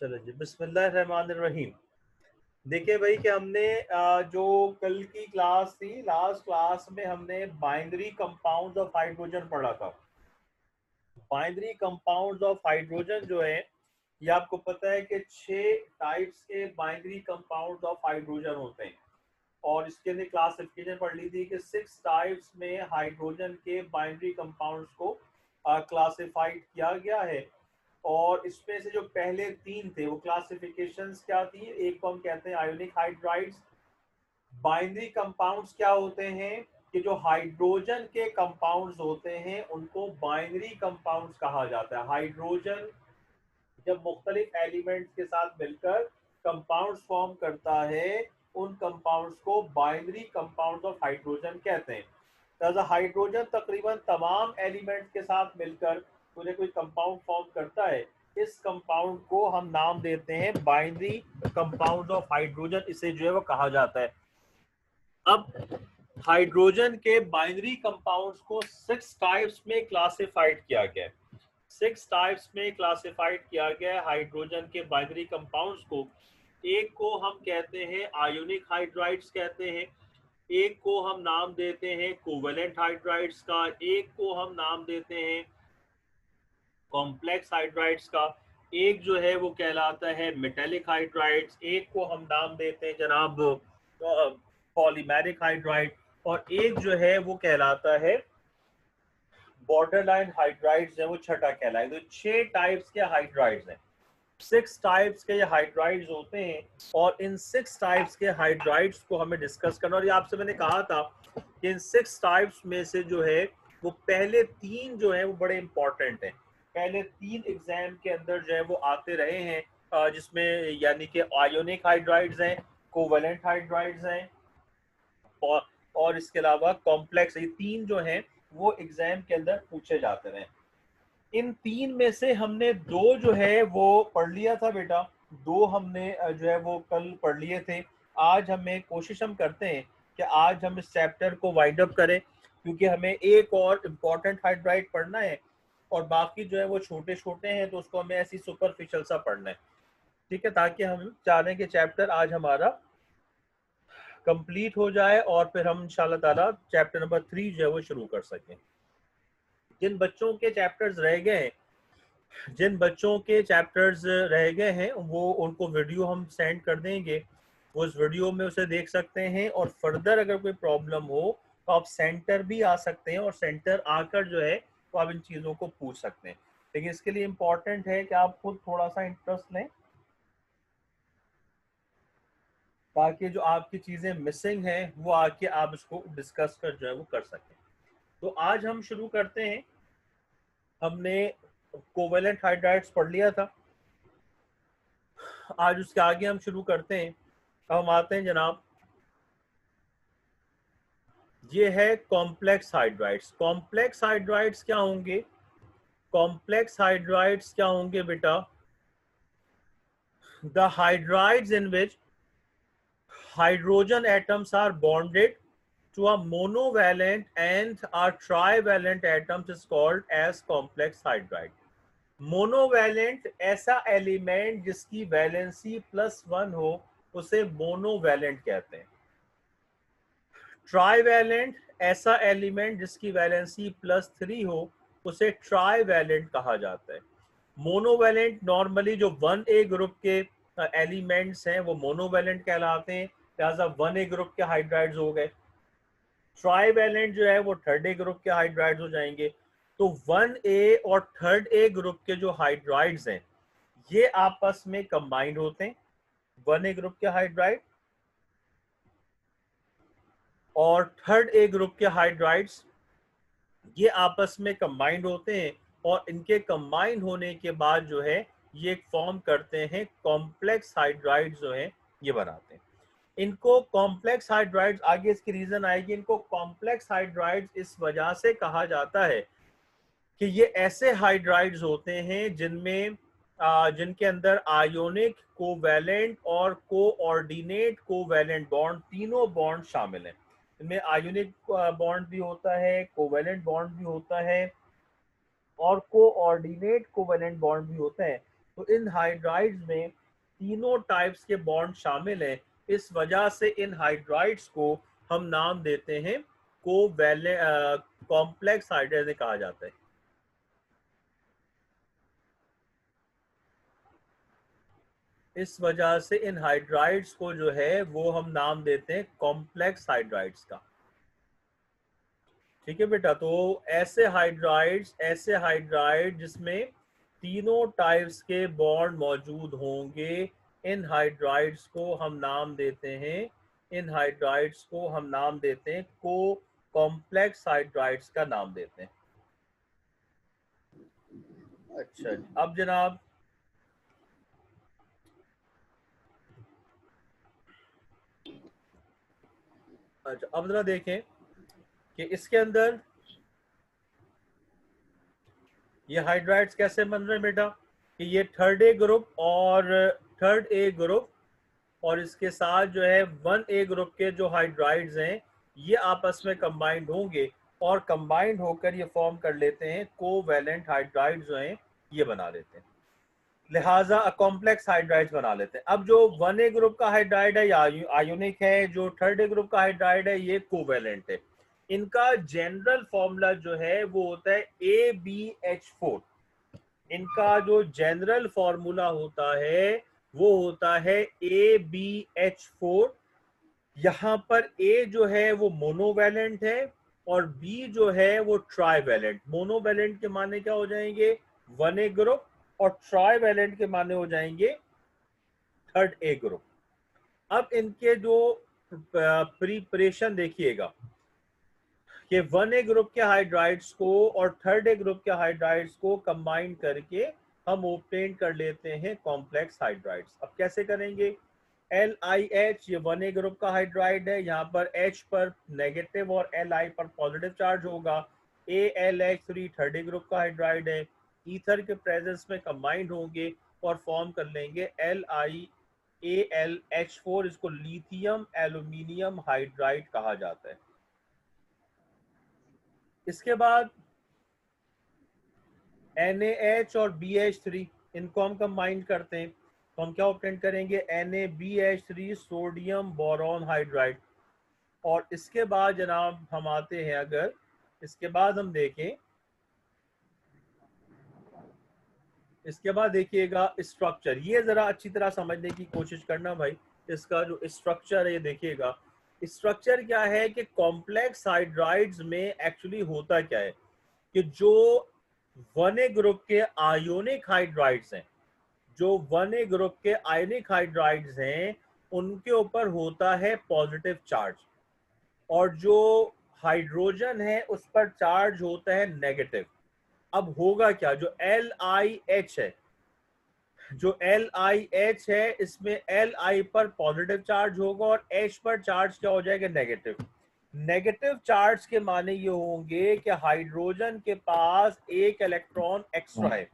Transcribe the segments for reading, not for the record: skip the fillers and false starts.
चलो जी, बिस्मिल्लाहिर्रहमानिर्रहीम। देखिए भाई कि हमने जो कल की क्लास थी, लास्ट क्लास में हमने बाइनरी कंपाउंड्स ऑफ हाइड्रोजन पढ़ा था। बाइनरी कंपाउंड्स ऑफ हाइड्रोजन जो है, ये आपको पता है कि 6 टाइप्स के बाइनरी कंपाउंड्स ऑफ हाइड्रोजन होते हैं। और इसके लिए क्लासिफिकेशन पढ़ ली थी कि 6 टाइप्स में हाइड्रोजन के बाइनरी कंपाउंड्स को क्लासिफाइड किया गया है। और इसमें से जो पहले 3 थे वो क्लासिफिकेशंस क्या थी, एक को हम कहते हैं आयोनिक हाइड्राइड्स। बाइनरी कंपाउंड्स क्या होते हैं कि जो हाइड्रोजन के कंपाउंड्स होते हैं उनको बाइनरी कंपाउंड्स कहा जाता है। हाइड्रोजन जब मुख्तलिफ एलिमेंट्स के साथ मिलकर कंपाउंड्स फॉर्म करता है, उन कंपाउंड्स को बाइनरी कंपाउंड्स ऑफ हाइड्रोजन कहते हैं। तो हाइड्रोजन तकरीबन तमाम एलिमेंट्स के साथ मिलकर कोई कोई कंपाउंड फॉर्म करता है। इस कंपाउंड को हम नाम देते हैं बाइनरी कंपाउंड ऑफ हाइड्रोजन, इसे जो है वो कहा जाता है। अब हाइड्रोजन के बाइनरी कंपाउंड्स को 6 टाइप्स में क्लासिफाइड किया गया है। 6 टाइप्स में क्लासिफाइड किया गया है हाइड्रोजन के बाइनरी कंपाउंड्स को। एक को हम कहते हैं आयोनिक हाइड्राइड्स कहते हैं, एक को हम नाम देते हैं कोवेलेंट हाइड्राइड्स का, एक को हम नाम देते हैं कॉम्प्लेक्स हाइड्राइड्स का, एक जो है वो कहलाता है मेटेलिक हाइड्राइड्स, एक को हम नाम देते हैं जनाब पॉलीमेरिक हाइड्राइड, और एक जो है वो कहलाता है बॉर्डरलाइन हाइड्राइड्स है, वो छठा कहलाएगा। तो 6 टाइप्स के हाइड्राइड्स हैं, 6 टाइप्स के ये हाइड्राइड्स होते हैं। और इन 6 टाइप्स के हाइड्राइड्स को हमें डिस्कस करना। और ये आपसे मैंने कहा था कि इन 6 टाइप्स में से जो है वो पहले 3 जो है वो बड़े इंपॉर्टेंट हैं। पहले 3 एग्जाम के अंदर जो है वो आते रहे हैं, जिसमें यानी कि आयोनिक हाइड्राइड्स हैं, कोवेलेंट हाइड्राइड्स हैं, और इसके अलावा कॉम्प्लेक्स। ये 3 जो हैं वो एग्जाम के अंदर पूछे जाते रहे। इन 3 में से हमने 2 जो है वो पढ़ लिया था बेटा, 2 हमने जो है वो कल पढ़ लिए थे। आज हमें कोशिश हम करते हैं कि आज हम इस चैप्टर को वाइंड अप करें, क्योंकि हमें एक और इम्पॉर्टेंट हाइड्राइड पढ़ना है और बाकी जो है वो छोटे छोटे हैं, तो उसको हमें ऐसी सुपरफिशियल सा पढ़ना है। ठीक है, ताकि हम चाह रहे हैं कि चैप्टर आज हमारा कंप्लीट हो जाए और फिर हम इंशाल्लाह ताला चैप्टर नंबर 3 जो है वो शुरू कर सकें। जिन बच्चों के चैप्टर्स रह गए हैं, जिन बच्चों के चैप्टर्स रह गए हैं वो उनको वीडियो हम सेंड कर देंगे, वो उस वीडियो में उसे देख सकते हैं। और फर्दर अगर कोई प्रॉब्लम हो तो आप सेंटर भी आ सकते हैं और सेंटर आकर जो है तो आप इन चीज़ों को पूछ सकते हैं। लेकिन इसके लिए इम्पॉर्टेंट है कि आप खुद थोड़ा सा इंटरेस्ट लें, ताकि जो आपकी चीज़ें मिसिंग हैं वो आके आप इसको डिस्कस कर जो है वो कर सकें। तो आज हम शुरू करते हैं। हमने कोवेलेंट हाइड्राइड्स पढ़ लिया था, आज उसके आगे हम शुरू करते हैं। अब हम आते हैं जनाब, ये है कॉम्प्लेक्स हाइड्राइड्स। कॉम्प्लेक्स हाइड्राइड्स क्या होंगे? कॉम्प्लेक्स हाइड्राइड्स क्या होंगे बेटा? The hydrides in which hydrogen atoms are bonded to a monovalent and a trivalent atoms is called as complex hydride. Monovalent ऐसा एलिमेंट जिसकी वैलेंसी +1 हो उसे मोनोवैलेंट कहते हैं। ट्राईवैलेंट ऐसा एलिमेंट जिसकी वैलेंसी +3 हो उसे ट्राईवैलेंट कहा जाता है। मोनोवैलेंट नॉर्मली जो 1A ग्रुप के एलिमेंट्स हैं वो मोनोवैलेंट कहलाते हैं, लिहाजा 1A ग्रुप के हाइड्राइड्स हो गए। ट्राईवैलेंट जो है वो 3rd A ग्रुप के हाइड्राइड्स हो जाएंगे। तो 1A और 3rd A ग्रुप के जो हाइड्राइड्स हैं ये आपस में कंबाइंड होते हैं। 1A ग्रुप के हाइड्राइड और 3rd A ग्रुप के हाइड्राइड्स ये आपस में कंबाइंड होते हैं, और इनके कंबाइंड होने के बाद जो है ये फॉर्म करते हैं कॉम्प्लेक्स हाइड्राइड्स जो है ये बनाते हैं। इनको कॉम्प्लेक्स हाइड्राइड्स, आगे इसकी रीजन आएगी, इनको कॉम्प्लेक्स हाइड्राइड्स इस वजह से कहा जाता है कि ये ऐसे हाइड्राइड्स होते हैं जिनमें जिनके अंदर आयोनिक, कोवैलेंट और कोऑर्डिनेट कोवैलेंट बॉन्ड, तीनों बॉन्ड शामिल हैं। इनमें आयोनिक बॉन्ड भी होता है, कोवैलेंट बॉन्ड भी होता है और कोऑर्डिनेट कोवैलेंट बॉन्ड भी होता है। तो इन हाइड्राइड्स में तीनों टाइप्स के बॉन्ड शामिल हैं। इस वजह से इन हाइड्राइड्स को हम नाम देते हैं कोवैलेंट कॉम्प्लेक्स हाइड्राइड कहा जाता है। इस वजह से इन हाइड्राइड्स को जो है वो हम नाम देते हैं कॉम्प्लेक्स हाइड्राइड्स का। ठीक है बेटा, तो ऐसे हाइड्राइड जिसमें तीनों टाइप्स के बॉन्ड मौजूद होंगे, इन हाइड्राइड्स को हम नाम देते हैं को कॉम्प्लेक्स हाइड्राइड्स का नाम देते हैं। अच्छा जी, अब जनाब अब जरा देखें कि इसके अंदर ये हाइड्राइड्स कैसे बन रहे हैं बेटा, कि ये थर्ड ए ग्रुप और इसके साथ जो है 1A ग्रुप के जो हाइड्राइड्स हैं ये आपस में कंबाइंड होंगे और कंबाइंड होकर ये फॉर्म कर लेते हैं कोवैलेंट हाइड्राइड्स जो हैं ये बना लेते हैं, लिहाजा कॉम्प्लेक्स हाइड्राइड्स बना लेते हैं। अब जो 1A ग्रुप का हाइड्राइड है आयोनिक है, जो थर्ड ए ग्रुप का हाइड्राइड है ये कोवैलेंट है। इनका जनरल फॉर्मूला जो है वो होता है AbH4। इनका जो जनरल फॉर्मूला होता है वो होता है AbH4। यहाँ पर A जो है वो मोनोवैलेंट है और B जो है वो ट्राइवैलेंट। मोनोवैलेंट के माने क्या हो जाएंगे 1A ग्रुप और ट्राइवैलेंट के माने हो जाएंगे थर्ड ए ग्रुप। अब इनके जो प्रिपरेशन देखिएगा कि 1A ग्रुप के हाइड्राइड्स को और थर्ड ए ग्रुप के हाइड्राइड्स को कंबाइन करके हम ऑब्टेन कर लेते हैं कॉम्प्लेक्स हाइड्राइड्स। अब कैसे करेंगे, LiH ये 1A ग्रुप का हाइड्राइड है, यहाँ पर H पर नेगेटिव और Li पर पॉजिटिव चार्ज होगा। AlH3 थर्ड ए ग्रुप का हाइड्राइड है, ईथर के प्रेजेंस में कंबाइंड होंगे और फॉर्म कर लेंगे LiAlH4। इसको लिथियम एल्यूमिनियम हाइड्राइड कहा जाता है। इसके बाद NaH और BH3 इनको हम कंबाइन करते हैं तो हम क्या ऑब्टेन करेंगे NaBH3 सोडियम बोरॉन हाइड्राइड। और इसके बाद जनाब हम आते हैं, अगर इसके बाद हम देखें, इसके बाद देखिएगा स्ट्रक्चर, ये जरा अच्छी तरह समझने की कोशिश करना भाई। इसका जो स्ट्रक्चर है ये देखिएगा, स्ट्रक्चर क्या है कि कॉम्प्लेक्स हाइड्राइड्स में एक्चुअली होता क्या है कि जो 1A ग्रुप के आयोनिक हाइड्राइड्स हैं, जो 1A ग्रुप के आयोनिक हाइड्राइड्स हैं उनके ऊपर होता है पॉजिटिव चार्ज और जो हाइड्रोजन है उस पर चार्ज होता है नेगेटिव। अब होगा क्या, जो LiH है, इसमें Li पर पॉजिटिव चार्ज होगा और H पर चार्ज क्या हो जाएगा नेगेटिव। नेगेटिव चार्ज के माने ये होंगे कि हाइड्रोजन के पास एक इलेक्ट्रॉन एक्स्ट्रा है।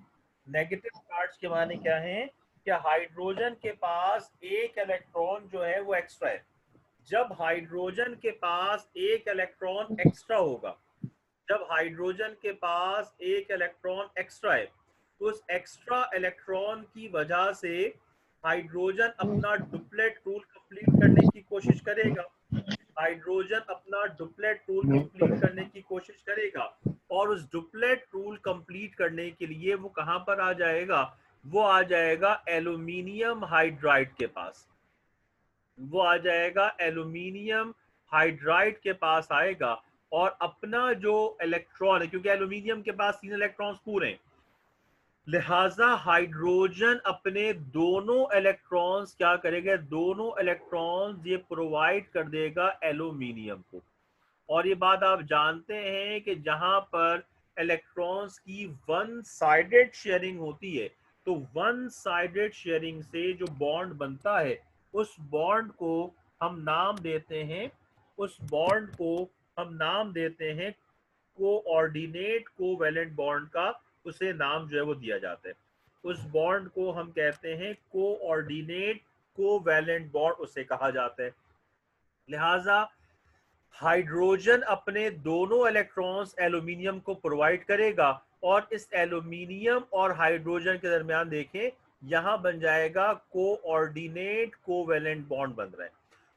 नेगेटिव चार्ज के माने क्या है कि हाइड्रोजन के पास एक इलेक्ट्रॉन जो है वो एक्स्ट्रा है। जब हाइड्रोजन के पास एक इलेक्ट्रॉन एक्स्ट्रा होगा, जब हाइड्रोजन के पास एक इलेक्ट्रॉन एक्स्ट्रा है तो उस एक्स्ट्रा इलेक्ट्रॉन की वजह से हाइड्रोजन अपना डुप्लेट रूल कंप्लीट करने की कोशिश करेगा। हाइड्रोजन अपना डुप्लेट रूल कंप्लीट करने की कोशिश करेगा और उस डुप्लेट रूल कंप्लीट करने के लिए वो कहां पर आ जाएगा, वो आ जाएगा एल्यूमिनियम हाइड्राइड के पास। वो आ जाएगा एल्यूमिनियम हाइड्राइड के पास आएगा और अपना जो इलेक्ट्रॉन है, क्योंकि एल्यूमिनियम के पास 3 इलेक्ट्रॉन्स पूरे हैं, लिहाजा हाइड्रोजन अपने दोनों इलेक्ट्रॉन्स क्या करेगा, दोनों इलेक्ट्रॉन्स ये प्रोवाइड कर देगा एल्यूमिनियम को। और ये बात आप जानते हैं कि जहां पर इलेक्ट्रॉन्स की वन साइडेड शेयरिंग होती है तो वन साइडेड शेयरिंग से जो बॉन्ड बनता है उस बॉन्ड को हम नाम देते हैं, उस बॉन्ड को हम नाम देते हैं कोऑर्डिनेट कोवैलेंट बॉन्ड का, उसे नाम जो है वो दिया जाता है। उस बॉन्ड को हम कहते हैं कोऑर्डिनेट कोवैलेंट बॉन्ड, उसे कहा जाता है। लिहाजा हाइड्रोजन अपने दोनों इलेक्ट्रॉन्स एल्यूमिनियम को प्रोवाइड करेगा और इस एल्यूमिनियम और हाइड्रोजन के दरमियान देखें यहाँ बन जाएगा कोऑर्डिनेट कोवेलेंट बॉन्ड बन रहा है।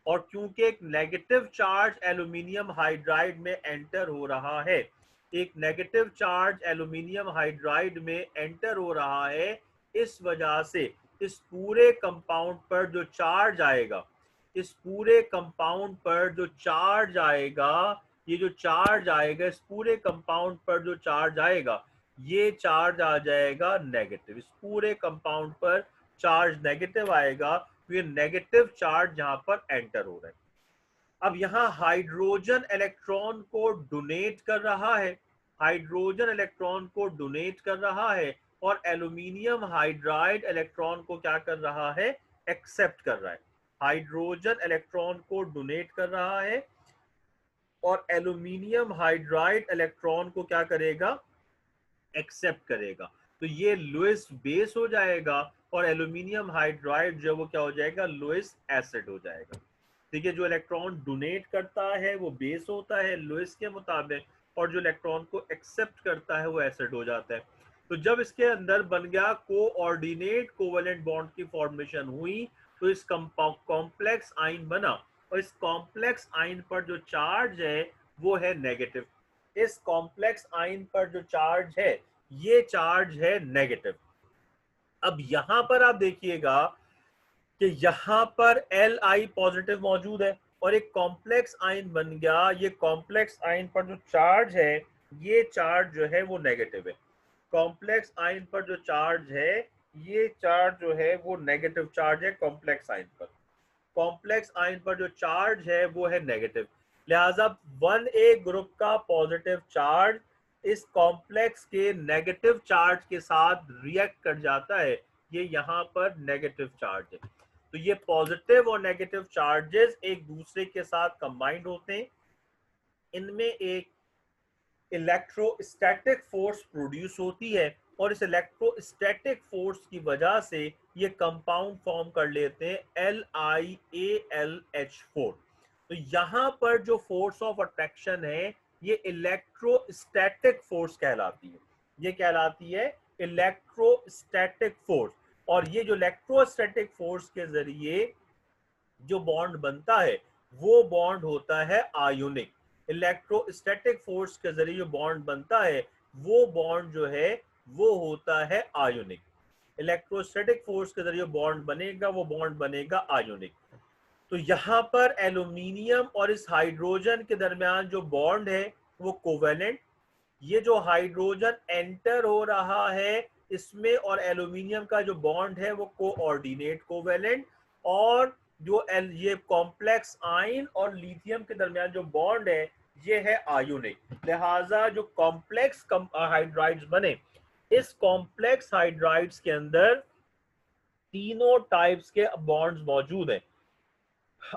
और क्योंकि एक नेगेटिव चार्ज एल्यूमिनियम हाइड्राइड में एंटर हो रहा है, एक नेगेटिव चार्ज एल्यूमिनियम हाइड्राइड में एंटर हो रहा है, इस वजह से इस पूरे कंपाउंड पर जो चार्ज आएगा, इस पूरे कंपाउंड पर जो चार्ज आएगा, ये जो चार्ज आएगा इस पूरे कंपाउंड पर जो चार्ज आएगा, ये चार्ज आ जाएगा नेगेटिव। इस पूरे कंपाउंड पर चार्ज नेगेटिव आएगा, तो ये नेगेटिव चार्ज यहाँ पर एंटर हो रहा है। अब यहाँ हाइड्रोजन इलेक्ट्रॉन को डोनेट कर रहा है, हाइड्रोजन इलेक्ट्रॉन को डोनेट कर रहा है, और एल्यूमिनियम हाइड्राइड इलेक्ट्रॉन को क्या कर रहा है, एक्सेप्ट कर रहा है। हाइड्रोजन इलेक्ट्रॉन को डोनेट कर रहा है और एल्यूमिनियम हाइड्राइड इलेक्ट्रॉन को क्या करेगा, एक्सेप्ट करेगा। तो ये लुईस बेस हो जाएगा और एल्यूमिनियम हाइड्राइड जो वो क्या हो जाएगा, लुईस एसिड हो जाएगा। ठीक है, जो इलेक्ट्रॉन डोनेट करता है वो बेस होता है लुईस के मुताबिक, और जो इलेक्ट्रॉन को एक्सेप्ट करता है वो एसिड हो जाता है। तो जब इसके अंदर बन गया कोऑर्डिनेट कोवेलेंट बॉन्ड की फॉर्मेशन हुई, तो इस कॉम्प्लेक्स आयन बना, और इस कॉम्प्लेक्स आयन पर जो चार्ज है वो है नेगेटिव। इस कॉम्प्लेक्स आयन पर जो चार्ज है ये चार्ज है नेगेटिव। अब यहां पर आप देखिएगा कि यहाँ पर Li पॉजिटिव मौजूद है और एक कॉम्प्लेक्स आयन बन गया। ये कॉम्प्लेक्स आयन पर जो चार्ज है ये चार्ज जो है वो नेगेटिव है। कॉम्प्लेक्स आयन पर जो चार्ज है ये चार्ज जो है वो नेगेटिव चार्ज है कॉम्प्लेक्स आयन पर। कॉम्प्लेक्स आयन पर जो चार्ज है वो है नेगेटिव, लिहाजा 1A ग्रुप का पॉजिटिव चार्ज इस कॉम्प्लेक्स के नेगेटिव चार्ज के साथ रिएक्ट कर जाता है। ये यहाँ पर नेगेटिव चार्ज है। तो ये पॉजिटिव और नेगेटिव चार्जेस एक दूसरे के साथ कंबाइंड होते हैं, इनमें एक इलेक्ट्रोस्टैटिक फोर्स प्रोड्यूस होती है, और इस इलेक्ट्रोस्टैटिक फोर्स की वजह से ये कंपाउंड फॉर्म कर लेते हैं LiAlH4। तो यहाँ पर जो फोर्स ऑफ अट्रैक्शन है ये इलेक्ट्रोस्टैटिक फोर्स कहलाती है, ये कहलाती है इलेक्ट्रोस्टैटिक फोर्स। और ये जो इलेक्ट्रोस्टैटिक फोर्स के जरिए जो बॉन्ड बनता है वो बॉन्ड होता है आयोनिक। इलेक्ट्रोस्टैटिक फोर्स के जरिए जो बॉन्ड बनता है वो बॉन्ड जो है वो होता है आयोनिक। इलेक्ट्रोस्टैटिक फोर्स के जरिए बॉन्ड बनेगा वो बॉन्ड बनेगा आयोनिक। तो यहाँ पर एल्यूमिनियम और इस हाइड्रोजन के दरमियान जो बॉन्ड है वो कोवेलेंट। ये जो हाइड्रोजन एंटर हो रहा है इसमें और एल्यूमिनियम का जो बॉन्ड है वो कोऑर्डिनेट कोवेलेंट, और जो ये कॉम्प्लेक्स आयन और लिथियम के दरमियान जो बॉन्ड है ये है आयोनिक। लिहाजा जो कॉम्प्लेक्स हाइड्राइड्स बने, इस कॉम्प्लेक्स हाइड्राइड्स के अंदर तीनों टाइप्स के बॉन्ड्स मौजूद हैं।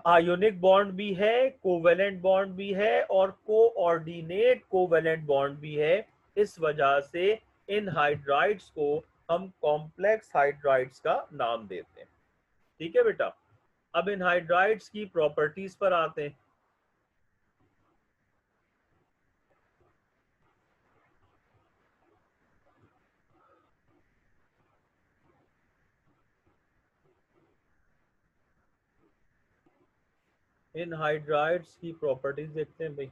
आयोनिक बॉन्ड भी है, कोवेलेंट बॉन्ड भी है, और कोऑर्डिनेट कोवेलेंट बॉन्ड भी है। इस वजह से इन हाइड्राइड्स को हम कॉम्प्लेक्स हाइड्राइड्स का नाम देते हैं। ठीक है बेटा, अब इन हाइड्राइड्स की प्रॉपर्टीज पर आते हैं। इन हाइड्राइड्स की प्रॉपर्टीज देखते हैं भाई।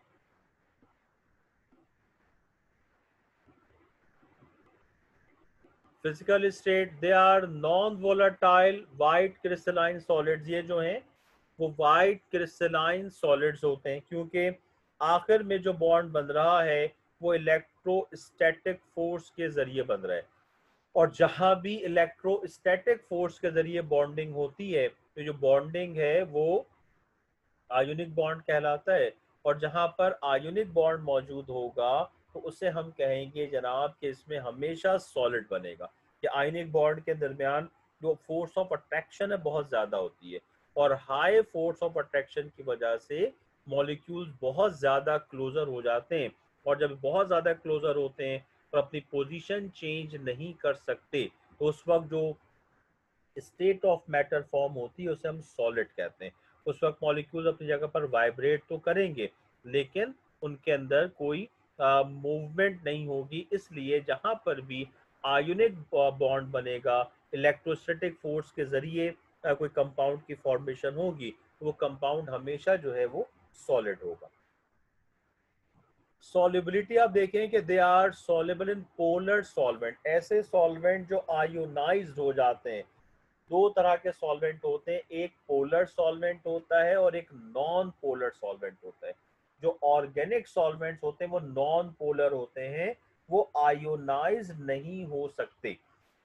Physical state, they are non volatile white crystalline solids. ये जो हैं वो वाइट क्रिस्टलाइन सॉलिड्स होते हैं, क्योंकि आखिर में जो बॉन्ड बन रहा है वो इलेक्ट्रोस्टैटिक फोर्स के जरिए बन रहा है। और जहां भी इलेक्ट्रोस्टैटिक फोर्स के जरिए बॉन्डिंग होती है तो जो बॉन्डिंग है वो आयोनिक बॉन्ड कहलाता है। और जहां पर आयोनिक बॉन्ड मौजूद होगा तो उसे हम कहेंगे जनाब कि इसमें हमेशा सॉलिड बनेगा। कि आयोनिक बॉन्ड के दरमियान जो फोर्स ऑफ अट्रैक्शन है बहुत ज़्यादा होती है, और हाई फोर्स ऑफ अट्रैक्शन की वजह से मॉलिक्यूल्स बहुत ज़्यादा क्लोजर हो जाते हैं, और जब बहुत ज़्यादा क्लोजर होते हैं तो अपनी पोजीशन चेंज नहीं कर सकते, तो उस वक्त जो स्टेट ऑफ मैटर फॉर्म होती है उसे हम सॉलिड कहते हैं। उस वक्त मॉलिक्यूल अपनी जगह पर वाइब्रेट तो करेंगे लेकिन उनके अंदर कोई मूवमेंट नहीं होगी। इसलिए जहां पर भी आयोनिक बॉन्ड बनेगा इलेक्ट्रोस्टैटिक फोर्स के जरिए कोई कंपाउंड की फॉर्मेशन होगी तो वो कंपाउंड हमेशा जो है वो सॉलिड होगा। सॉल्युबिलिटी आप देखें कि they are soluble in polar solvent, ऐसे सॉल्वेंट जो आयोनाइज्ड हो जाते हैं। दो तरह के सॉल्वेंट होते हैं, एक पोलर सॉल्वेंट होता है और एक नॉन पोलर सॉल्वेंट होता है। जो ऑर्गेनिक सॉल्वेंट्स होते हैं वो नॉन पोलर होते हैं, वो आयोनाइज नहीं हो सकते,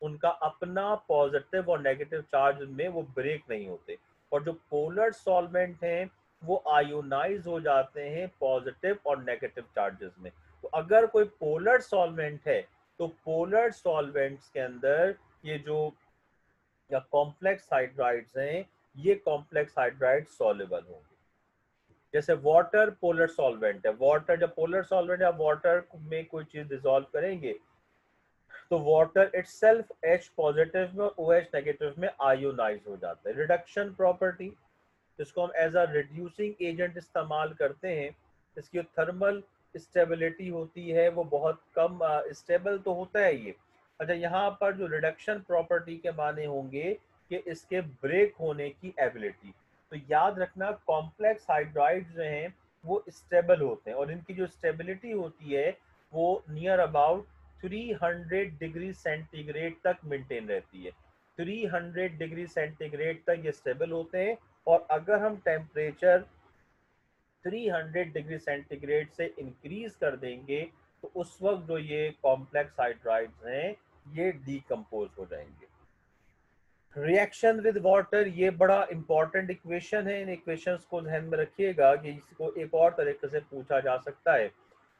उनका अपना पॉजिटिव और नेगेटिव चार्ज में वो ब्रेक नहीं होते। और जो पोलर सॉल्वेंट हैं वो आयोनाइज हो जाते हैं पॉजिटिव और नेगेटिव चार्जेस में। तो अगर कोई पोलर सॉल्वेंट है तो पोलर सॉल्वेंट्स के अंदर ये जो या कॉम्प्लेक्स हाइड्राइड्स हैं, ये कॉम्प्लेक्स हाइड्राइड सॉल्युबल होंगे। जैसे वाटर पोलर सॉल्वेंट है, वाटर जब पोलर सॉल्वेंट या वाटर में कोई चीज डिसॉल्व करेंगे तो वाटर इटसेल्फ H पॉजिटिव में OH नेगेटिव में आयोनाइज हो जाता है। रिडक्शन प्रॉपर्टी, जिसको हम एज अ रिड्यूसिंग एजेंट इस्तेमाल करते हैं, इसकी थर्मल स्टेबिलिटी होती है वो बहुत कम स्टेबल तो होता है ये। अच्छा, यहाँ पर जो रिडक्शन प्रॉपर्टी के माने होंगे कि इसके ब्रेक होने की एबिलिटी। तो याद रखना कॉम्प्लेक्स हाइड्राइड्स जो हैं वो स्टेबल होते हैं और इनकी जो स्टेबिलिटी होती है वो नियर अबाउट 300 डिग्री सेंटीग्रेड तक मेंटेन रहती है। 300 डिग्री सेंटीग्रेड तक ये स्टेबल होते हैं। और अगर हम टेम्परेचर 300 डिग्री सेंटीग्रेड से इंक्रीज कर देंगे तो उस वक्त जो ये कॉम्प्लेक्स हाइड्राइड्स हैं ये डीकम्पोज हो जाएंगे। रिएक्शन विद वाटर, ये बड़ा इंपॉर्टेंट इक्वेशन है, इन इक्वेशंस को ध्यान में रखिएगा कि इसको एक और तरीके से पूछा जा सकता है।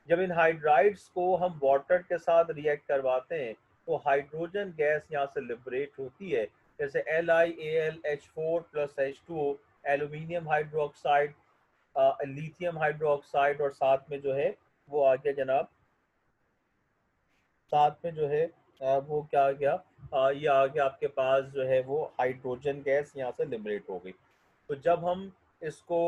जब इन हाइड्राइड्स को हम वाटर के साथ रिएक्ट करवाते हैं तो हाइड्रोजन गैस यहाँ से लिबरेट होती है, जैसे LiAlH4 plus H2O, aluminium hydroxide, lithium hydroxide, और साथ में जो है वो आ गया जनाब, साथ में जो है वो क्या आ गया, ये आ गया आपके पास जो है वो हाइड्रोजन गैस यहाँ से लिबरेट हो गई। तो जब हम इसको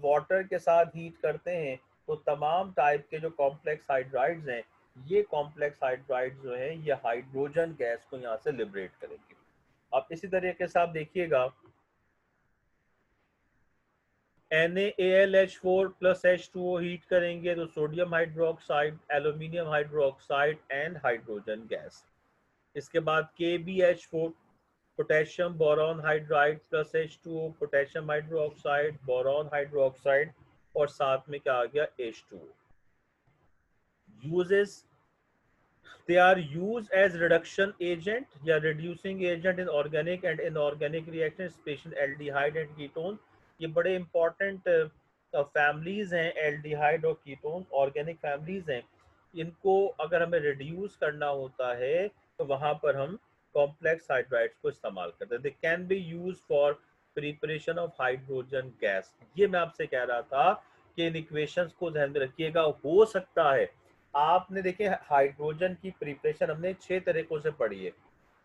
वाटर के साथ हीट करते हैं तो तमाम टाइप के जो कॉम्प्लेक्स हाइड्राइड्स हैं, ये कॉम्प्लेक्स हाइड्राइड्स जो है ये हाइड्रोजन गैस को यहाँ से लिबरेट करेंगे। अब इसी तरीके से आप देखिएगा NaAlH4 प्लस H2O हीट करेंगे तो sodium hydroxide, aluminium hydroxide and hydrogen gas. इसके बाद KbH4 potassium boron hydride plus H2O, potassium hydroxide, boron hydroxide, और साथ में क्या आ गया H2O। Uses, they are used as reduction agent या reducing agent in organic and inorganic reaction, especially aldehyde and ketone। ये बड़े important फैमिलीज हैं, aldehyde और कीटोन ऑर्गेनिक फैमिलीज हैं। इनको अगर हमें रिड्यूस करना होता है तो वहां पर हम कॉम्प्लेक्स हाइड्राइड्स को इस्तेमाल करते हैं। They can be use for preparation of hydrogen gas. ये मैं आपसे कह रहा था कि इन इक्वेशंस को ध्यान में रखिएगा। हो सकता है आपने देखे हाइड्रोजन की प्रिपरेशन हमने 6 तरीकों से पढ़ी है।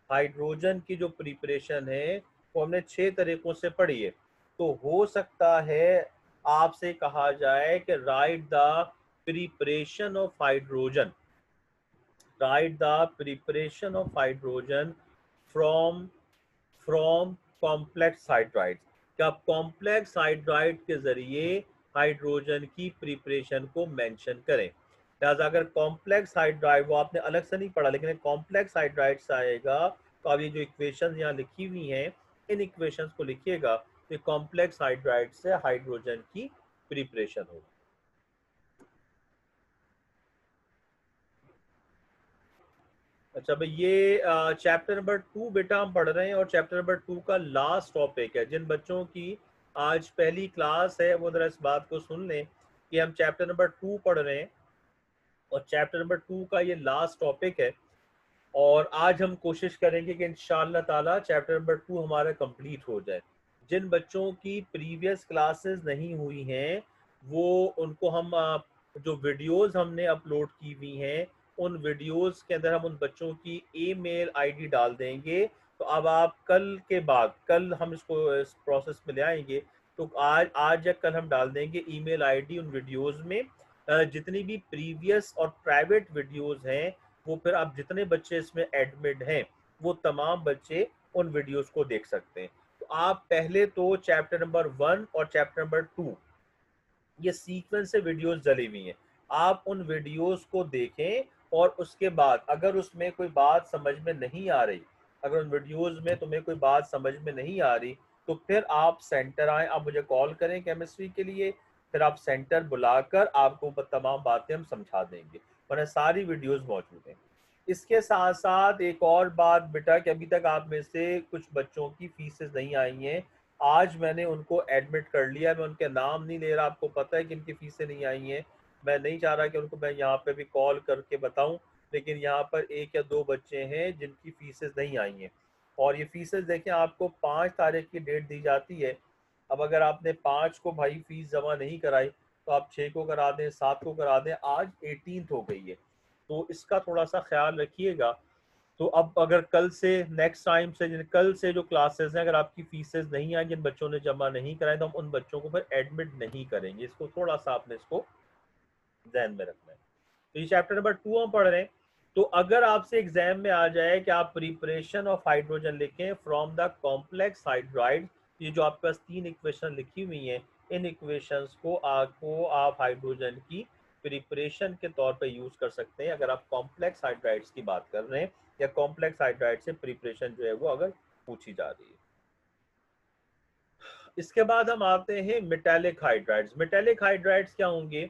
हाइड्रोजन की जो प्रिपरेशन है वो हमने 6 तरीकों से पढ़ी है। तो हो सकता है आपसे कहा जाए कि right the preparation of hydrogen, right the preparation of hydrogen from from complex hydride. क्या आप कॉम्प्लेक्स हाइड्राइड के जरिए हाइड्रोजन की प्रिपरेशन को मेंशन करें। लिहाजा अगर कॉम्प्लेक्स हाइड्राइड, वो आपने अलग से नहीं पढ़ा लेकिन कॉम्प्लेक्स हाइड्राइड से आएगा तो अब ये जो इक्वेशंस यहाँ लिखी हुई हैं इन इक्वेशंस को लिखिएगा। तो कॉम्प्लेक्स हाइड्राइड से हाइड्रोजन की प्रिपरेशन होगी। अच्छा भाई, ये चैप्टर नंबर 2 बेटा हम पढ़ रहे हैं और चैप्टर नंबर 2 का लास्ट टॉपिक है। जिन बच्चों की आज पहली क्लास है वो जरा इस बात को सुन लें कि हम चैप्टर नंबर 2 पढ़ रहे हैं और चैप्टर नंबर 2 का ये लास्ट टॉपिक है। और आज हम कोशिश करेंगे कि इंशाअल्लाह ताला चैप्टर नंबर 2 हमारा कंप्लीट हो जाए। जिन बच्चों की प्रीवियस क्लासेस नहीं हुई हैं वो उनको हम जो वीडियोस हमने अपलोड की हुई हैं उन वीडियोस के अंदर हम उन बच्चों की ईमेल आईडी डाल देंगे। तो अब आप कल के बाद, कल हम इसको इस प्रोसेस में ले आएंगे तो आज या कल हम डाल देंगे ईमेल आईडी उन वीडियोस में। जितनी भी प्रीवियस और प्राइवेट वीडियोस हैं वो फिर आप जितने बच्चे इसमें एडमिट हैं वो तमाम बच्चे उन वीडियोस को देख सकते हैं। तो आप पहले तो चैप्टर नंबर 1 और चैप्टर नंबर 2 ये सीक्वेंस से वीडियोस डली हुई हैं, आप उन वीडियोस को देखें और उसके बाद अगर उसमें कोई बात समझ में नहीं आ रही, अगर उन वीडियोस में तुम्हें कोई बात समझ में नहीं आ रही, तो फिर आप सेंटर आए, आप मुझे कॉल करें केमिस्ट्री के लिए, फिर आप सेंटर बुलाकर आपको तमाम बातें हम समझा देंगे, वरना सारी वीडियोस मौजूद हैं। इसके साथ साथ एक और बात बेटा कि अभी तक आप में से कुछ बच्चों की फीसेस नहीं आई हैं, आज मैंने उनको एडमिट कर लिया। मैं उनके नाम नहीं ले रहा, आपको पता है कि इनकी फीसें नहीं आई हैं, मैं नहीं चाह रहा कि उनको मैं यहाँ पे भी कॉल करके बताऊं, लेकिन यहाँ पर 1 या 2 बच्चे हैं जिनकी फीसेस नहीं आई हैं। और ये फीसेस देखें, आपको 5 तारीख की डेट दी जाती है। अब अगर आपने 5 को भाई फीस जमा नहीं कराई, तो आप 6 को करा दें, 7 को करा दें, आज 18 हो गई है, तो इसका थोड़ा सा ख्याल रखिएगा। तो अब अगर कल से नेक्स्ट टाइम से, कल से जो क्लासेस हैं, अगर आपकी फीसेस नहीं आई, जिन बच्चों ने जमा नहीं कराए, तो हम उन बच्चों को फिर एडमिट नहीं करेंगे। इसको थोड़ा सा आपने इसको ध्यान में रखना है। तो ये चैप्टर नंबर 2 हम पढ़ रहे हैं। तो अगर आपसे एग्जाम में आ जाए कि आप प्रिपरेशन ऑफ हाइड्रोजन लिखें फ्रॉम द कॉम्प्लेक्स हाइड्राइड, ये जो आपके पास 3 इक्वेशन लिखी हुई हैं, इन इक्वेशंस को आपको आप हाइड्रोजन की प्रिपरेशन के तौर पे यूज कर सकते हैं, अगर आप कॉम्प्लेक्स हाइड्राइड्स की बात कर रहे हैं या कॉम्प्लेक्स हाइड्राइड से प्रिपरेशन जो है वो अगर पूछी जा रही है। इसके बाद हम आते हैं मेटालिक हाइड्राइड्स। मेटालिक हाइड्राइड्स क्या होंगे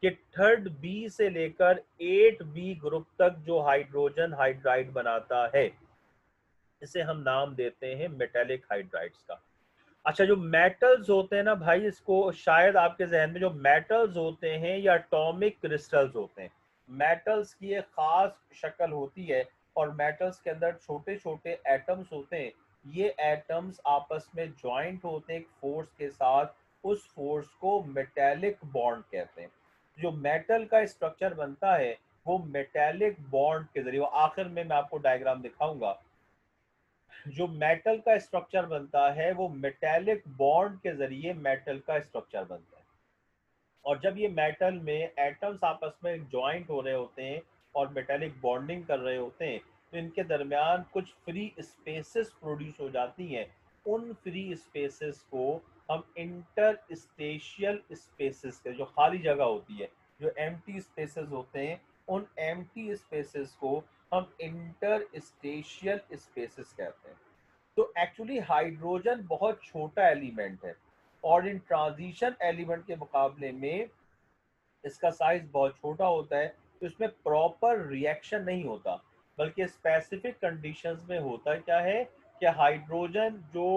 कि थर्ड बी से लेकर 8B ग्रुप तक जो हाइड्रोजन हाइड्राइड बनाता है, इसे हम नाम देते हैं मेटालिक हाइड्राइड्स का। अच्छा, जो मेटल्स होते हैं ना भाई, इसको शायद आपके जहन में, जो मेटल्स होते हैं या एटॉमिक क्रिस्टल्स होते हैं, मेटल्स की एक खास शक्ल होती है और मेटल्स के अंदर छोटे छोटे एटम्स होते हैं। ये एटम्स आपस में ज्वाइंट होते हैं एक फोर्स के साथ, उस फोर्स को मेटेलिक बॉन्ड कहते हैं। जो मेटल का स्ट्रक्चर बनता है वो मेटेलिक बॉन्ड के जरिए, वो आखिर में मैं आपको डायग्राम दिखाऊंगा, जो मेटल का स्ट्रक्चर बनता है वो मेटेलिक बॉन्ड के जरिए मेटल का स्ट्रक्चर बनता है। और जब ये मेटल में एटम्स आपस में ज्वाइंट हो रहे होते हैं और मेटेलिक बॉन्डिंग कर रहे होते हैं, तो इनके दरमियान कुछ फ्री स्पेसेस प्रोड्यूस हो जाती हैं। उन फ्री स्पेसेस को हम इंटरस्टेशियल स्पेसेस के, जो खाली जगह होती है, जो एम्प्टी स्पेसेस होते हैं, उन एम्प्टी स्पेसेस को हम इंटरस्टेशियल स्पेसेस कहते हैं। तो एक्चुअली हाइड्रोजन बहुत छोटा एलिमेंट है और इन ट्रांजिशन एलिमेंट के मुकाबले में इसका साइज बहुत छोटा होता है, तो इसमें प्रॉपर रिएक्शन नहीं होता, बल्कि स्पेसिफिक कंडीशंस में होता क्या है कि हाइड्रोजन जो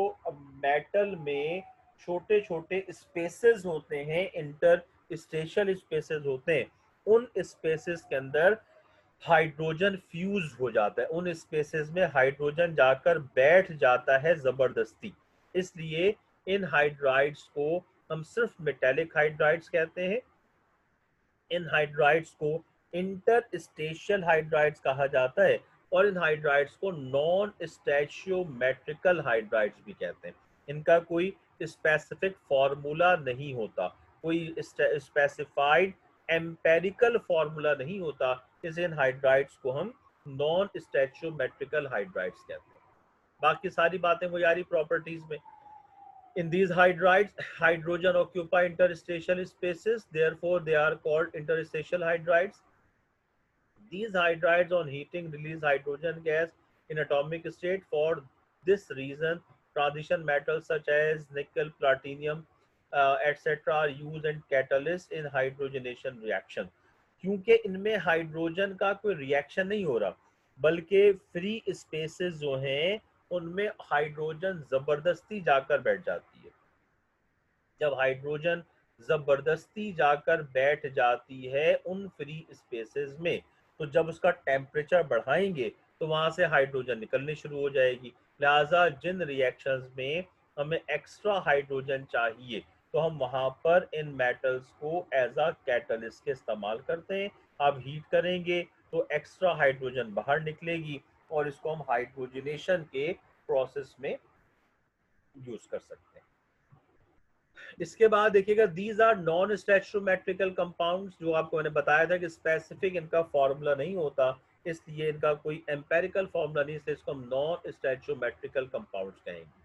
मेटल में छोटे छोटे स्पेसेस होते हैं, इंटरस्टेशियल स्पेसेस होते हैं, उन स्पेसेस के अंदर हाइड्रोजन फ्यूज हो जाता है, उन स्पेसेस में हाइड्रोजन जाकर बैठ जाता है जबरदस्ती। इसलिए इन हाइड्राइड्स को हम सिर्फ मेटेलिक हाइड्राइड्स कहते हैं। इन हाइड्राइड्स को इंटरस्टेशियल हाइड्राइड्स कहा जाता है और इन हाइड्राइड्स को नॉन स्टैचियोमेट्रिकल हाइड्राइड्स भी कहते हैं। इनका कोई स्पेसिफिक फॉर्मूला नहीं होता, कोई स्पेसिफाइड एम्पेरिकल फॉर्मूला नहीं होता, इस इन हाइड्राइड्स को हम नॉन स्टैचियोमेट्रिकल हाइड्राइड्स कहते हैं। बाकी सारी बातें वो यारी प्रॉपर्टीज में। In these hydrides, hydrogen occupy interstitial spaces, therefore they are called interstitial hydrides. These hydrides on heating release hydrogen gas in atomic state. For this reason, transition metals such as nickel, platinum, etc. are used in catalyst in hydrogenation reaction. क्योंकि इनमें hydrogen का कोई reaction नहीं हो रहा, बल्कि free spaces जो हैं उनमें हाइड्रोजन जबरदस्ती जाकर बैठ जाती है। जब हाइड्रोजन जबरदस्ती जाकर बैठ जाती है उन फ्री स्पेसेस में, तो जब उसका टेम्परेचर बढ़ाएंगे तो वहां से हाइड्रोजन निकलनी शुरू हो जाएगी। लिहाजा जिन रिएक्शंस में हमें एक्स्ट्रा हाइड्रोजन चाहिए, तो हम वहां पर इन मेटल्स को एज अ कैटलिस्ट के इस्तेमाल करते हैं। आप हीट करेंगे तो एक्स्ट्रा हाइड्रोजन बाहर निकलेगी और इसको हम हाइड्रोजनेशन के प्रोसेस में यूज कर सकते हैं। इसके बाद देखिएगा दीज आर नॉन स्टैचोमेट्रिकल कंपाउंड्स, जो आपको मैंने बताया था कि स्पेसिफिक इनका फॉर्मूला नहीं होता, इसलिए इनका कोई एम्पेरिकल फॉर्मूला नहीं, इसलिए इसको हम नॉन स्टैचोमेट्रिकल कंपाउंड्स कहेंगे।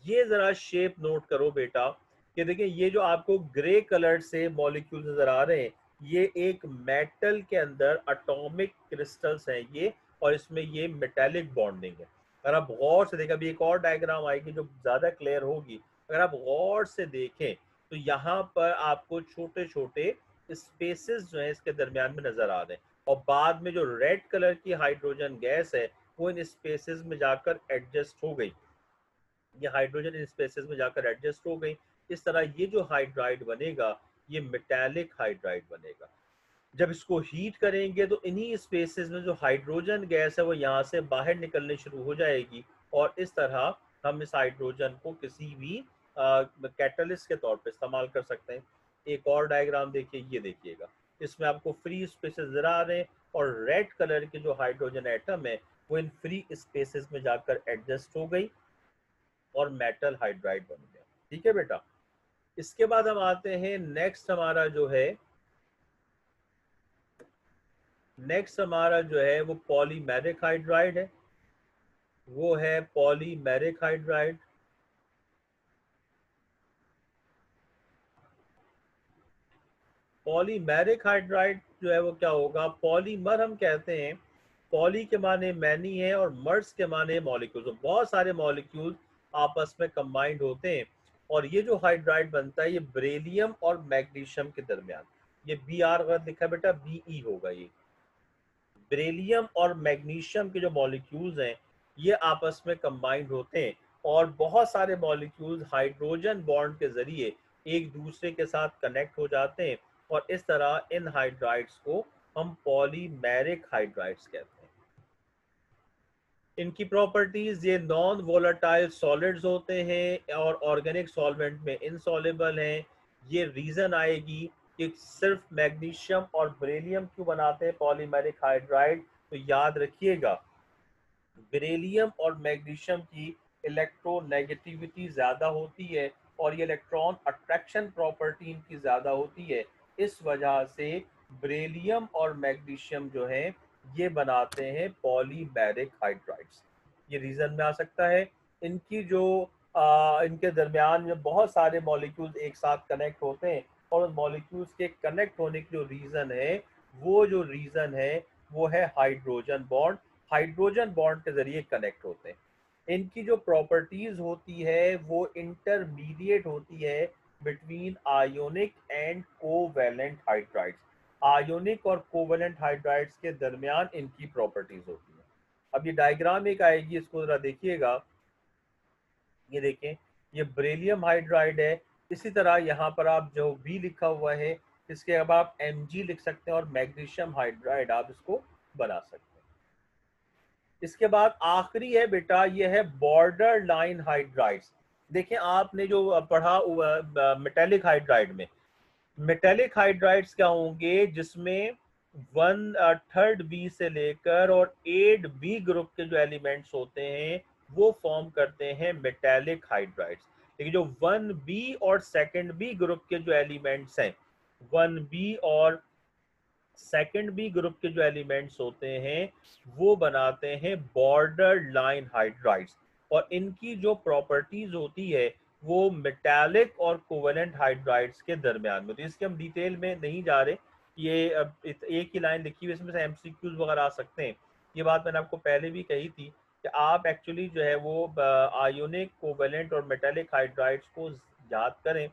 ये जरा शेप नोट करो बेटा कि देखिए ये जो आपको ग्रे कलर से मॉलिक्यूल नजर आ रहे हैं, ये एक मेटल के अंदर एटॉमिक क्रिस्टल्स हैं ये, और इसमें ये मेटेलिक बॉन्डिंग है। अगर आप गौर से देखें, अभी एक और डायग्राम आएगी जो ज्यादा क्लियर होगी, अगर आप गौर से देखें तो यहाँ पर आपको छोटे छोटे स्पेसेस जो है इसके दरमियान में नजर आ रहे हैं, और बाद में जो रेड कलर की हाइड्रोजन गैस है वो इन स्पेसेस में जाकर एडजस्ट हो गई, ये हाइड्रोजन इन स्पेसेस में जाकर एडजस्ट हो गई। इस तरह ये जो हाइड्राइड बनेगा ये मेटालिक हाइड्राइड बनेगा। जब इसको हीट करेंगे तो इन्हीं स्पेसेस में जो हाइड्रोजन गैस है वो यहाँ से बाहर निकलने शुरू हो जाएगी, और इस तरह हम इस हाइड्रोजन को किसी भी कैटलिस्ट के तौर पे इस्तेमाल कर सकते हैं। एक और डायग्राम देखिए, ये देखिएगा, इसमें आपको फ्री स्पेसेस नजर आ रहे हैं, और रेड कलर की जो हाइड्रोजन एटम है वो इन फ्री स्पेसेस में जाकर एडजस्ट हो गई और मेटल हाइड्राइड बन गया। ठीक है बेटा। इसके बाद हम आते हैं नेक्स्ट हमारा जो है वो पॉलीमेरिक हाइड्राइड है, वो है पॉलीमेरिक हाइड्राइड। पॉलीमेरिक हाइड्राइड जो है वो क्या होगा, पॉलीमर हम कहते हैं, पॉली के माने मैनी है और मर्स के माने मॉलिक्यूल्स, तो बहुत सारे मॉलिक्यूल्स आपस में कंबाइंड होते हैं, और ये जो हाइड्राइड बनता है ये बेरिलियम और मैग्नीशियम के दरमियान, ये बी आर अगर लिखा बेटा बी ई होगा, ये बेरिलियम और मैग्नीशियम के जो मॉलिक्यूल्स हैं ये आपस में कंबाइंड होते हैं, और बहुत सारे मॉलिक्यूल्स हाइड्रोजन बॉन्ड के जरिए एक दूसरे के साथ कनेक्ट हो जाते हैं, और इस तरह इन हाइड्राइड्स को हम पॉलीमेरिक हाइड्राइड्स कहते हैं। इनकी प्रॉपर्टीज, ये नॉन वोलेटाइल सॉलिड्स होते हैं और ऑर्गेनिक सॉल्वेंट में इनसॉल्युबल हैं। ये रीजन आएगी कि सिर्फ मैग्नीशियम और बेरिलियम क्यों बनाते हैं पॉलीमेरिक हाइड्राइड, तो याद रखिएगा बेरिलियम और मैग्नीशियम की इलेक्ट्रोनेगेटिविटी ज़्यादा होती है, और ये इलेक्ट्रॉन अट्रैक्शन प्रॉपर्टी इनकी ज़्यादा होती है, इस वजह से बेरिलियम और मैग्नीशियम जो है ये बनाते हैं पॉलीमेरिक हाइड्राइड्स। ये रीज़न में आ सकता है। इनकी जो इनके दरमियान में बहुत सारे मॉलिक्यूल्स एक साथ कनेक्ट होते हैं, और उन मॉलिक्यूल्स के कनेक्ट होने की जो रीज़न है वो है हाइड्रोजन बॉन्ड, हाइड्रोजन बॉन्ड के जरिए कनेक्ट होते हैं। इनकी जो प्रॉपर्टीज होती है वो इंटरमीडिएट होती है between ionic and covalent hydrides, ionic और कोवैलेंट हाइड्राइड्स के दरमियान इनकी प्रॉपर्टीज होती है। अब ये डायग्राम एक आएगी, इसको जरा देखिएगा, ये देखें, ये बेरिलियम हाइड्राइड है, इसी तरह यहाँ पर आप जो भी लिखा हुआ है इसके अब आप Mg लिख सकते हैं, और मैग्नीशियम हाइड्राइड आप इसको बना सकते हैं। इसके बाद आखिरी है बेटा, ये है बॉर्डर लाइन हाइड्राइड्स। देखें आपने जो पढ़ा मेटेलिक हाइड्राइड में, मेटेलिक हाइड्राइड्स क्या होंगे जिसमें 1/3 बी से लेकर और 8 बी ग्रुप के जो एलिमेंट्स होते हैं वो फॉर्म करते हैं मेटेलिक हाइड्राइड्स। लेकिन जो 1 बी और 2nd बी ग्रुप के जो एलिमेंट्स हैं, 1 बी और 2nd बी ग्रुप के जो एलिमेंट्स होते हैं वो बनाते हैं बॉर्डर लाइन हाइड्राइड्स, और इनकी जो प्रॉपर्टीज होती है वो मेटालिक और कोवेलेंट हाइड्राइड्स के दरमियान में, तो इसके हम डिटेल में नहीं जा रहे, ये अब एक ही लाइन लिखी हुई है, इसमें से एमसीक्यूज वगैरह आ सकते हैं। ये बात मैंने आपको पहले भी कही थी कि आप एक्चुअली जो है वो आयोनिक, कोवेलेंट और मेटालिक हाइड्राइड्स को याद करें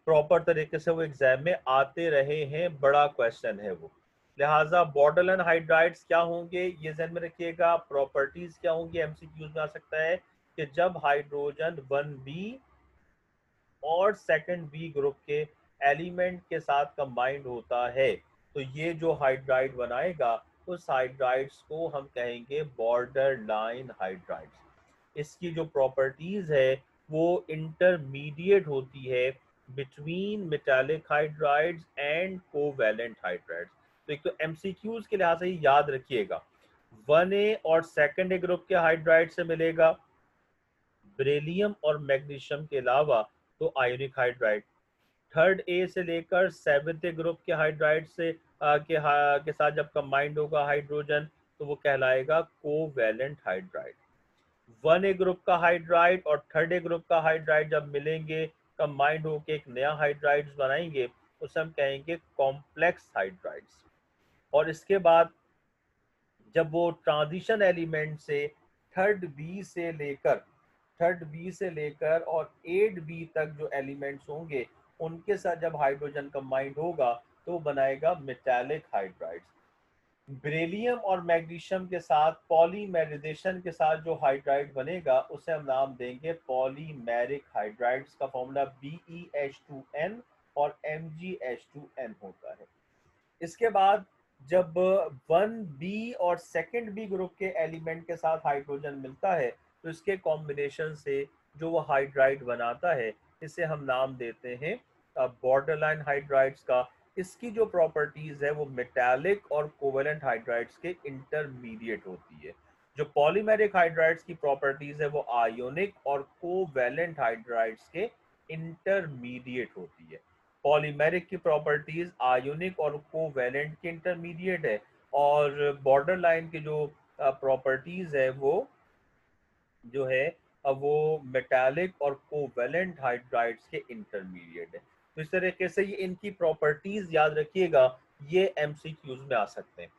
प्रॉपर तरीके से, वो एग्जाम में आते रहे हैं, बड़ा क्वेश्चन है वो। लिहाजा बॉर्डरलाइन हाइड्राइड्स क्या होंगे ये ध्यान में रखिएगा, प्रॉपर्टीज क्या होंगी एमसीक्यूज में आ सकता है कि जब हाइड्रोजन 1 बी और 2nd बी ग्रुप के एलिमेंट के साथ कंबाइंड होता है तो ये जो हाइड्राइड बनाएगा उस हाइड्राइड्स को हम कहेंगे बॉर्डर लाइन हाइड्राइड्स। इसकी जो प्रॉपर्टीज है वो इंटरमीडिएट होती है between metallic hydrides and covalent hydrides. तो एक तो एमसीक्यूज के लिहाज से ही याद रखिएगा, 1A और 2nd ए ग्रुप के हाइड्राइड से मिलेगा बेरिलियम और मैग्नीशियम के अलावा तो आयोनिक हाइड्राइड। थर्ड ए से लेकर सेवेंथ ग्रुप के हाइड्राइड से के साथ जब कंबाइंड होगा हाइड्रोजन तो वो कहलाएगा कोवैलेंट हाइड्राइड। वन ए ग्रुप का हाइड्राइड और थर्ड ए ग्रुप का हाइड्राइड जब मिलेंगे कंबाइंड होकर एक नया हाइड्राइड्स बनाएंगे उसे हम कहेंगे कॉम्प्लेक्स हाइड्राइड्स। और इसके बाद जब वो ट्रांजिशन एलिमेंट से थर्ड बी से लेकर और 8B तक जो एलिमेंट्स होंगे उनके साथ जब हाइड्रोजन कंबाइंड होगा तो बनाएगा मेटालिक हाइड्राइड्स। बेरिलियम और मैग्नीशियम के साथ पॉलीमेराइजेशन के साथ जो हाइड्राइड बनेगा उसे हम नाम देंगे पॉलीमेरिक हाइड्राइड्स का फॉर्मूला BeH2n और MgH2n होता है। इसके बाद जब 1B और सेकंड बी ग्रुप के एलिमेंट के साथ हाइड्रोजन मिलता है तो इसके कॉम्बिनेशन से जो वो हाइड्राइड बनाता है इसे हम नाम देते हैं बॉर्डरलाइन हाइड्राइड्स का। इसकी जो प्रॉपर्टीज है वो मेटालिक और कोवेलेंट हाइड्राइड्स के इंटरमीडिएट होती है। जो पॉलीमेरिक हाइड्राइड्स की प्रॉपर्टीज है वो आयोनिक और कोवेलेंट हाइड्राइड्स के इंटरमीडिएट होती है। पॉलीमेरिक की प्रॉपर्टीज आयोनिक और कोवेलेंट के इंटरमीडिएट है और बॉर्डर लाइन की जो प्रॉपर्टीज है वो जो है वो मेटालिक और कोवेलेंट हाइड्राइड्स के इंटरमीडिएट है। तो इस तरीके से ये इनकी प्रॉपर्टीज याद रखिएगा, ये एमसीक्यूज में आ सकते हैं।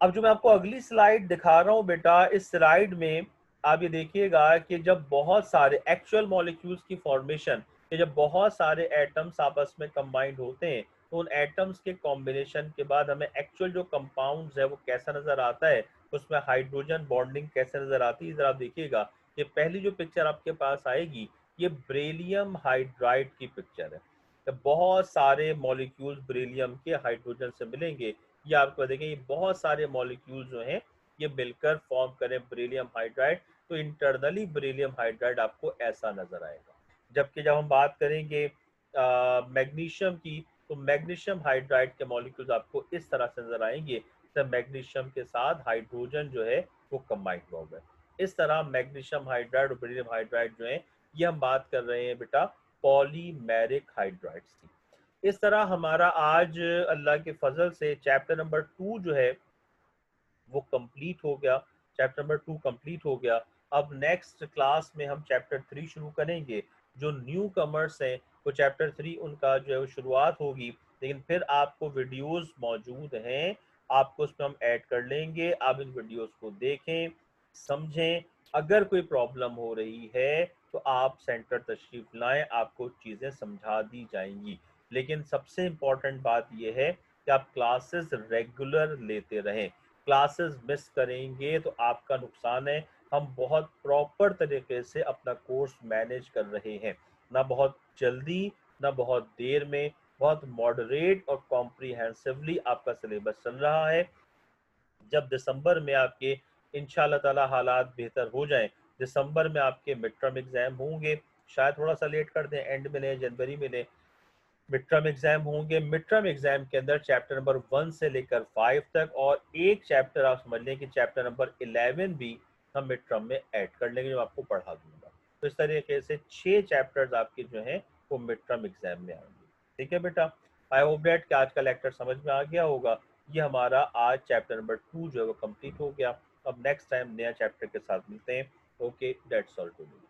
अब जो मैं आपको अगली स्लाइड दिखा रहा हूँ बेटा, इस स्लाइड में आप ये देखिएगा कि जब बहुत सारे एक्चुअल मॉलिक्यूल्स की फॉर्मेशन कि जब बहुत सारे एटम्स आपस में कंबाइंड होते हैं तो उन एटम्स के कॉम्बिनेशन के बाद हमें एक्चुअल जो कंपाउंड्स है वो कैसा नजर आता है, उसमें हाइड्रोजन बॉन्डिंग कैसे नजर आती है। जरा आप देखिएगा, ये पहली जो पिक्चर आपके पास आएगी ये बेरिलियम हाइड्राइड की पिक्चर है। तो बहुत सारे मॉलिक्यूल्स बेरिलियम के हाइड्रोजन से मिलेंगे, ये आपको देखें ये बहुत सारे मॉलिक्यूल्स जो हैं ये मिलकर फॉर्म करें बेरिलियम हाइड्राइड। तो इंटरनली बेरिलियम हाइड्राइड आपको ऐसा नजर आएगा। जबकि जब हम बात करेंगे मैग्नीशियम की तो मैग्नीशियम हाइड्राइड के मॉलिक्यूल्स आपको इस तरह से नजर आएंगे, तो मैग्नीशियम के साथ हाइड्रोजन जो है वो कंबाइंड हुआ हुआ है। इस तरह मैग्नीशियम हाइड्राइड और बेरिलियम हाइड्राइड जो है ये हम बात कर रहे हैं बेटा पॉलीमेरिक हाइड्राइड्स की। इस तरह हमारा आज अल्लाह के फजल से चैप्टर नंबर 2 जो है वो कंप्लीट हो गया। चैप्टर नंबर 2 कंप्लीट हो गया। अब नेक्स्ट क्लास में हम चैप्टर 3 शुरू करेंगे। जो न्यू कमर्स हैं वो चैप्टर 3 उनका जो है वो शुरुआत होगी, लेकिन फिर आपको वीडियोस मौजूद हैं, आपको उसमें हम ऐड कर लेंगे। आप इन वीडियोस को देखें, समझें। अगर कोई प्रॉब्लम हो रही है तो आप सेंटर तशरीफ लाएं, आपको चीज़ें समझा दी जाएंगी। लेकिन सबसे इम्पॉर्टेंट बात यह है कि आप क्लासेस रेगुलर लेते रहें। क्लासेस मिस करेंगे तो आपका नुकसान है। हम बहुत प्रॉपर तरीके से अपना कोर्स मैनेज कर रहे हैं, ना बहुत जल्दी ना बहुत देर में, बहुत मॉडरेट और कॉम्प्रिहेंसिवली आपका सिलेबस चल रहा है। जब दिसंबर में आपके इंशाल्लाह ताला हालात बेहतर हो जाएं, दिसंबर में आपके मिड टर्म एग्जाम होंगे, शायद थोड़ा सा लेट कर दें, एंड में लें, जनवरी में लें, मिड टर्म एग्जाम होंगे। मिड टर्म एग्जाम के अंदर चैप्टर नंबर 1 से लेकर 5 तक और एक चैप्टर आप समझ लें कि चैप्टर नंबर 11 भी हम मिड टर्म में ऐड कर लेंगे, जो आपको पढ़ा दूंगा। तो इस तरीके से 6 चैप्टर्स आपके जो हैं वो मिड टर्म एग्जाम में आएंगे। ठीक है बेटा, आई होप दैट कि आज का लेक्चर समझ में आ गया होगा। ये हमारा आज चैप्टर नंबर 2 जो है वो कंप्लीट हो गया। अब नेक्स्ट टाइम नया चैप्टर के साथ मिलते हैं। Okay, that's all to me.